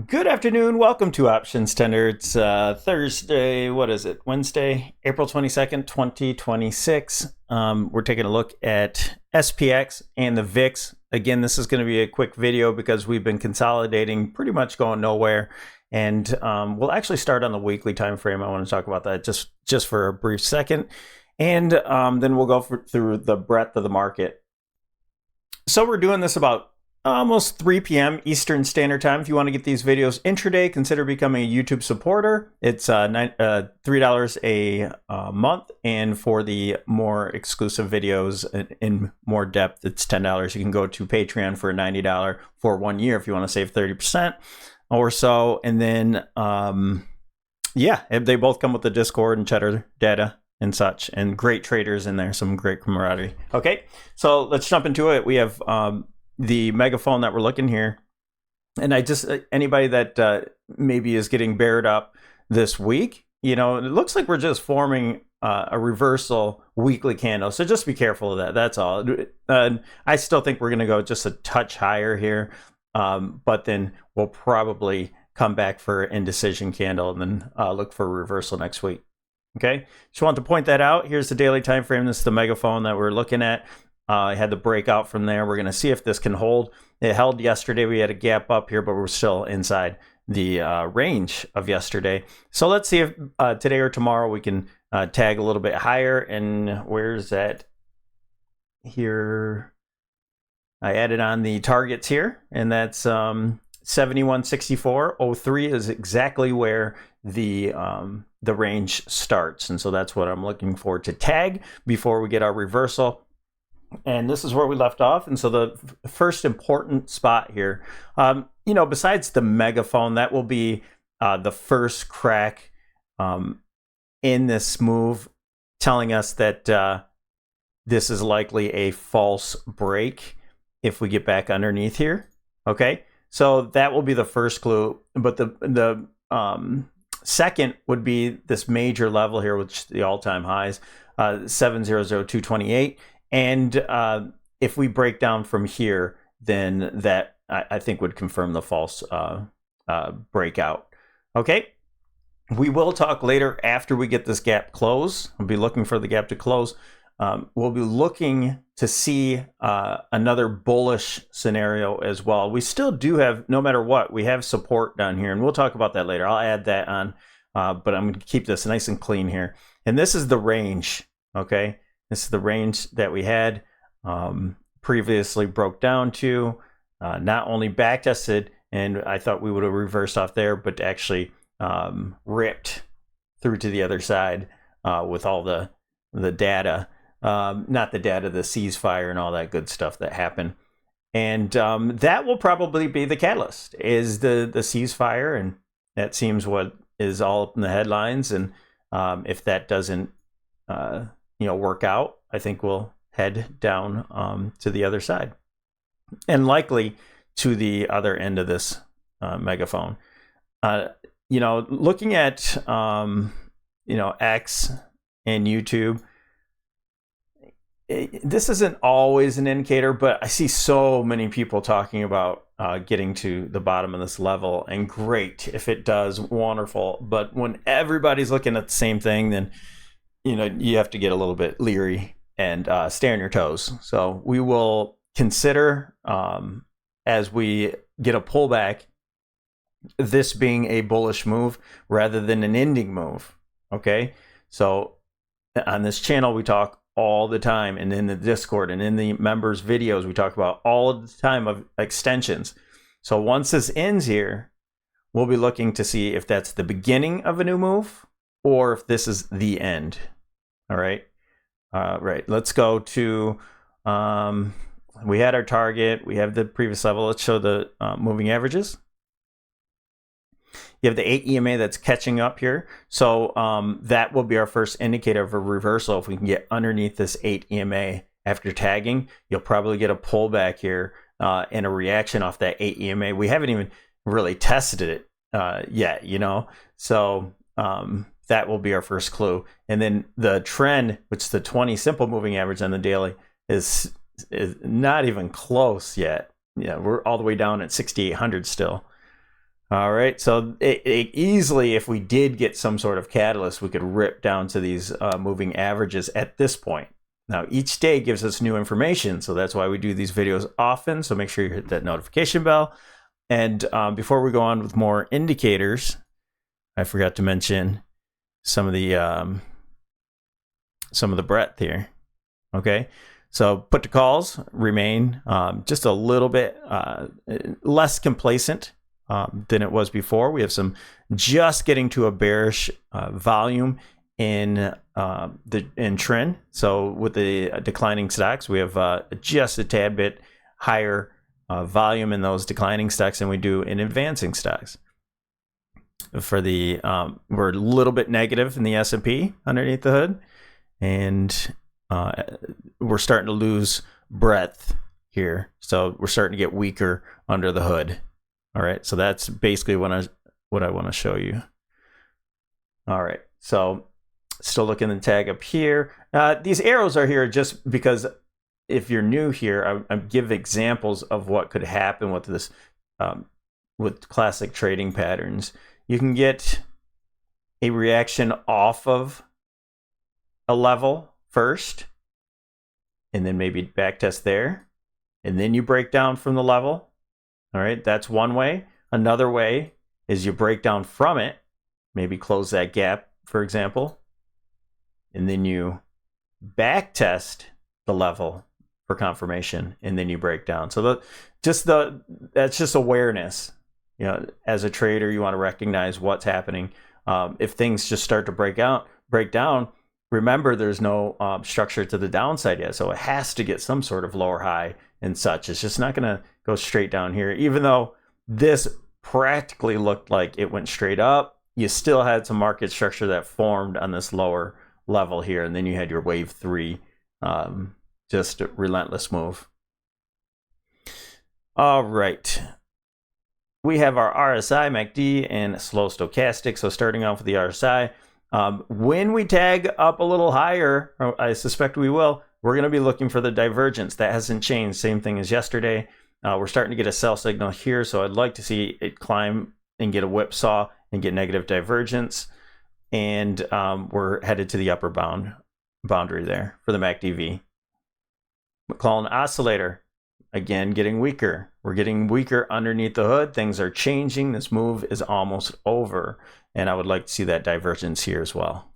Good afternoon. Welcome to OptionsTender. It's Thursday. What is it? Wednesday, April 22nd, 2026. We're taking a look at SPX and the VIX. Again, this is going to be a quick video because we've been consolidating, pretty much going nowhere. And we'll actually start on the weekly time frame. I want to talk about that just for a brief second. And then we'll go through the breadth of the market. So we're doing this about almost 3 p.m. Eastern Standard Time. If you want to get these videos intraday, consider becoming a YouTube supporter. It's $3 a month, and for the more exclusive videos in more depth, it's $10. You can go to Patreon for $90 for 1 year if you want to save 30% or so. And then, yeah, they both come with the Discord and Cheddar data and such, and great traders in there, some great camaraderie. Okay, so let's jump into it. We have the megaphone that we're looking here, and I just anybody that maybe is getting bared up this week, it looks like we're just forming a reversal weekly candle, so just be careful of that. That's all. I still think we're going to go just a touch higher here, but then we'll probably come back for indecision candle and then look for a reversal next week. Okay, just want to point that out. Here's the daily time frame. This is the megaphone that we're looking at. I had the breakout from there. We're going to see if this can hold. It held yesterday. We had a gap up here, but we're still inside the range of yesterday. So let's see if today or tomorrow we can tag a little bit higher. And where's that? Here, I added on the targets here, and that's 71.64.03 is exactly where the range starts. And so that's what I'm looking for to tag before we get our reversal. And this is where we left off. And so the first important spot here, besides the megaphone, that will be the first crack in this move, telling us that this is likely a false break if we get back underneath here. Okay, so that will be the first clue. But the second would be this major level here, which the all-time highs, 700.228. And if we break down from here, then that I think would confirm the false breakout. Okay, we will talk later after we get this gap closed. We'll be looking for the gap to close. We'll be looking to see another bullish scenario as well. We still do have, no matter what, we have support down here, and we'll talk about that later. I'll add that on, but I'm going to keep this nice and clean here. And this is the range, okay? This is the range that we had previously broke down to, not only back tested, and I thought we would have reversed off there, but actually ripped through to the other side with all the data, not the data, the ceasefire and all that good stuff that happened. And that will probably be the catalyst, is the ceasefire, and that seems what is all up in the headlines. And if that doesn't work out, I think we'll head down to the other side, and likely to the other end of this megaphone. Looking at X and YouTube, this isn't always an indicator, but I see so many people talking about getting to the bottom of this level, and great if it does, wonderful. But when everybody's looking at the same thing, then you have to get a little bit leery and stay on your toes. So we will consider, as we get a pullback, this being a bullish move rather than an ending move. Okay, so on this channel we talk all the time, and in the Discord and in the members videos we talk about all the time of extensions. So once this ends here, we'll be looking to see if that's the beginning of a new move or if this is the end. All right. Right. Let's go to, we had our target. We have the previous level. Let's show the moving averages. You have the 8 EMA that's catching up here. So that will be our first indicator of a reversal. If we can get underneath this 8 EMA after tagging, you'll probably get a pullback here and a reaction off that 8 EMA. We haven't even really tested it yet, So that will be our first clue. And then the trend, which is the 20 simple moving average on the daily, is not even close yet. We're all the way down at 6,800 still. All right, so it easily, if we did get some sort of catalyst, we could rip down to these moving averages at this point. Now, each day gives us new information, so that's why we do these videos often. So make sure you hit that notification bell. And before we go on with more indicators, I forgot to mention some of the breadth here. Okay, so put to calls remain just a little bit less complacent than it was before. We have some just getting to a bearish volume in trend. So with the declining stocks, we have just a tad bit higher volume in those declining stocks than we do in advancing stocks. For the we're a little bit negative in the S&P underneath the hood, and we're starting to lose breadth here. So we're starting to get weaker under the hood. All right, so that's basically what I want to show you. All right, so still looking at the tag up here. These arrows are here just because if you're new here, I give examples of what could happen with this, with classic trading patterns. You can get a reaction off of a level first, and then maybe backtest there, and then you break down from the level. All right, that's one way. Another way is you break down from it, maybe close that gap, for example, and then you back test the level for confirmation, and then you break down. So that's just awareness. You know, as a trader, you want to recognize what's happening. If things just start to break down, remember there's no structure to the downside yet, so it has to get some sort of lower high and such. It's just not going to go straight down here. Even though this practically looked like it went straight up, you still had some market structure that formed on this lower level here, and then you had your wave 3, just a relentless move. All right. We have our RSI, MACD, and slow stochastic. So starting off with the RSI, when we tag up a little higher, I suspect we will, we're going to be looking for the divergence. That hasn't changed. Same thing as yesterday. We're starting to get a sell signal here, so I'd like to see it climb and get a whipsaw and get negative divergence. And we're headed to the upper boundary there for the MACD. McClellan oscillator, again, getting weaker. We're getting weaker underneath the hood. Things are changing. This move is almost over, and I would like to see that divergence here as well.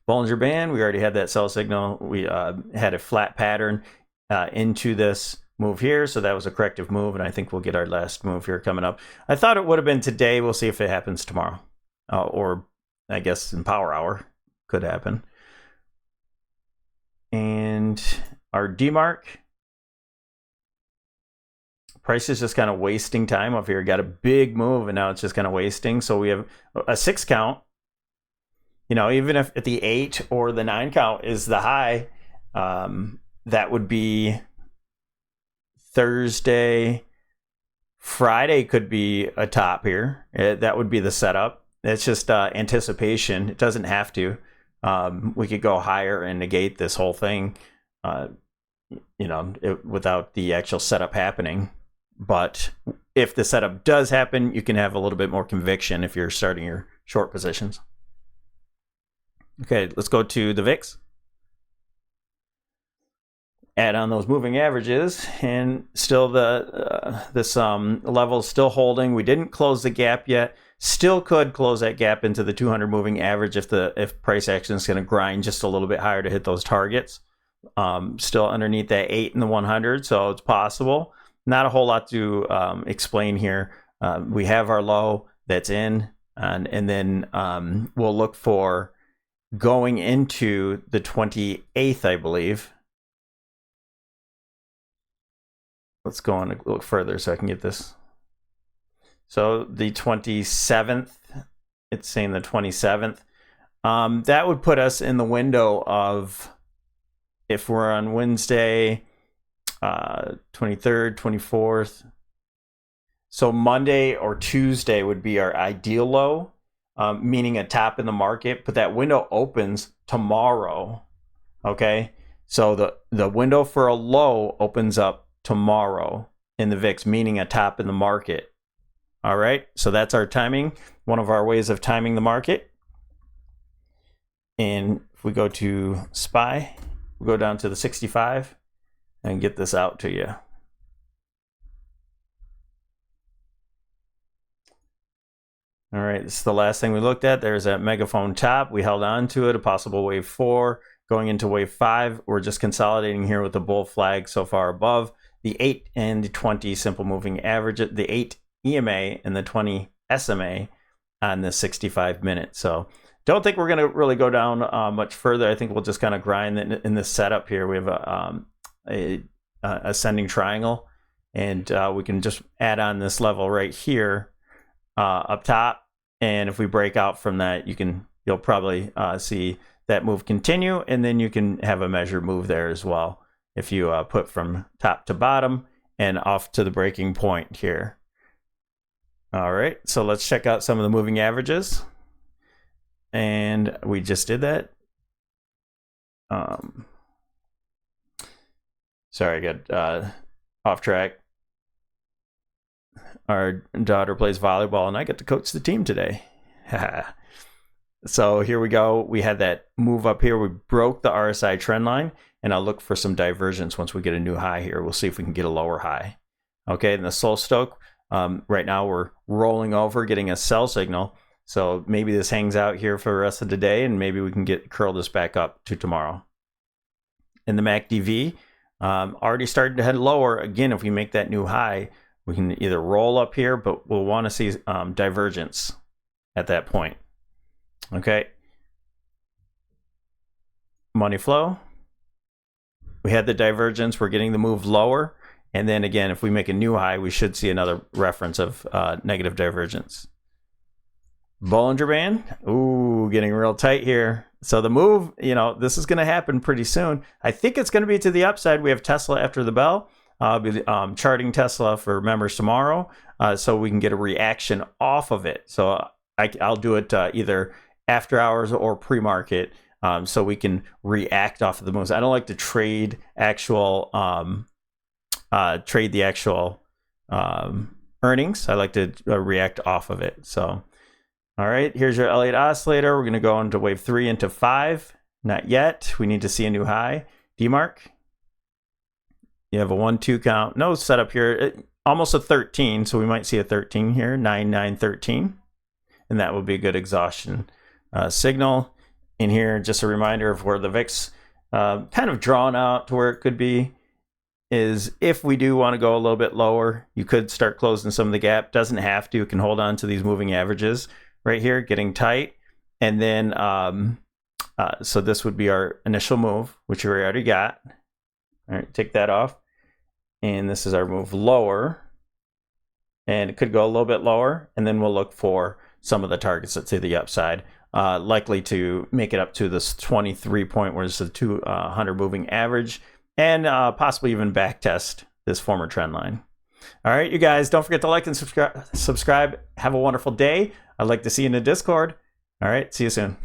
Bollinger Band, we already had that sell signal. We had a flat pattern into this move here, so that was a corrective move, and I think we'll get our last move here coming up. I thought it would have been today. We'll see if it happens tomorrow, or I guess in power hour could happen. And our DMARC, price is just kind of wasting time up here. Got a big move, and now it's just kind of wasting. So we have a 6 count. You know, even if at the 8 or the 9 count is the high, that would be Thursday. Friday could be a top here. That would be the setup. It's just anticipation. It doesn't have to. We could go higher and negate this whole thing, without the actual setup happening. But if the setup does happen, you can have a little bit more conviction if you're starting your short positions. Okay, let's go to the VIX. Add on those moving averages, and still this level is still holding. We didn't close the gap yet. Still could close that gap into the 200 moving average if price action is going to grind just a little bit higher to hit those targets. Still underneath that 8 and the 100, so it's possible. Not a whole lot to explain here. We have our low that's in, and then we'll look for going into the 28th, I believe. Let's go on a look further so I can get this. So the 27th, it's saying the 27th. That would put us in the window of, if we're on Wednesday, 23rd, 24th. So Monday or Tuesday would be our ideal low, meaning a top in the market, but that window opens tomorrow. Okay, so the window for a low opens up tomorrow in the VIX, meaning a top in the market. All right, so that's our timing, one of our ways of timing the market. And if we go to SPY, we'll go down to the 65 and get this out to you. All right, this is the last thing we looked at. There's that megaphone top. We held on to it, a possible wave 4. Going into wave 5, we're just consolidating here with the bull flag so far above. The 8 and 20 simple moving average, the 8 EMA and the 20 SMA on the 65 minute. So don't think we're going to really go down much further. I think we'll just kind of grind in this setup here. We have a ascending triangle, and we can just add on this level right here up top. And if we break out from that, you'll probably see that move continue, and then you can have a measured move there as well if you put from top to bottom and off to the breaking point here. All right, so let's check out some of the moving averages. And we just did that. Sorry, I got off track. Our daughter plays volleyball, and I get to coach the team today. So here we go. We had that move up here. We broke the RSI trend line, and I'll look for some divergence once we get a new high here. We'll see if we can get a lower high. Okay, and the Sol Stoke, right now we're rolling over, getting a sell signal. So maybe this hangs out here for the rest of the day, and maybe we can curl this back up to tomorrow. In the MACD, already started to head lower. Again, if we make that new high, we can either roll up here, but we'll want to see divergence at that point. Okay. Money flow. We had the divergence. We're getting the move lower. And then again, if we make a new high, we should see another reference of negative divergence. Bollinger Band. Ooh, getting real tight here. So the move, this is going to happen pretty soon. I think it's going to be to the upside. We have Tesla after the bell. I'll be charting Tesla for members tomorrow, so we can get a reaction off of it. So I'll do it either after hours or pre-market, so we can react off of the moves. I don't like to trade the actual earnings. I like to react off of it. So, all right, here's your Elliott oscillator. We're going to go into wave 3 into 5. Not yet. We need to see a new high. DMARC. You have a 1-2 count. No setup here. Almost a 13, so we might see a 13 here. 9, 9, 13. And that would be a good exhaustion signal. In here, just a reminder of where the VIX kind of drawn out to where it could be is if we do want to go a little bit lower, you could start closing some of the gap. Doesn't have to. You can hold on to these moving averages right here, getting tight. And then, so this would be our initial move, which we already got. All right, take that off. And this is our move lower. And it could go a little bit lower. And then we'll look for some of the targets that to the upside. Likely to make it up to this 23 point, where it's the 200 moving average. And possibly even back test this former trend line. All right, you guys, don't forget to like and subscribe. Have a wonderful day. I'd like to see you in the Discord. All right, see you soon.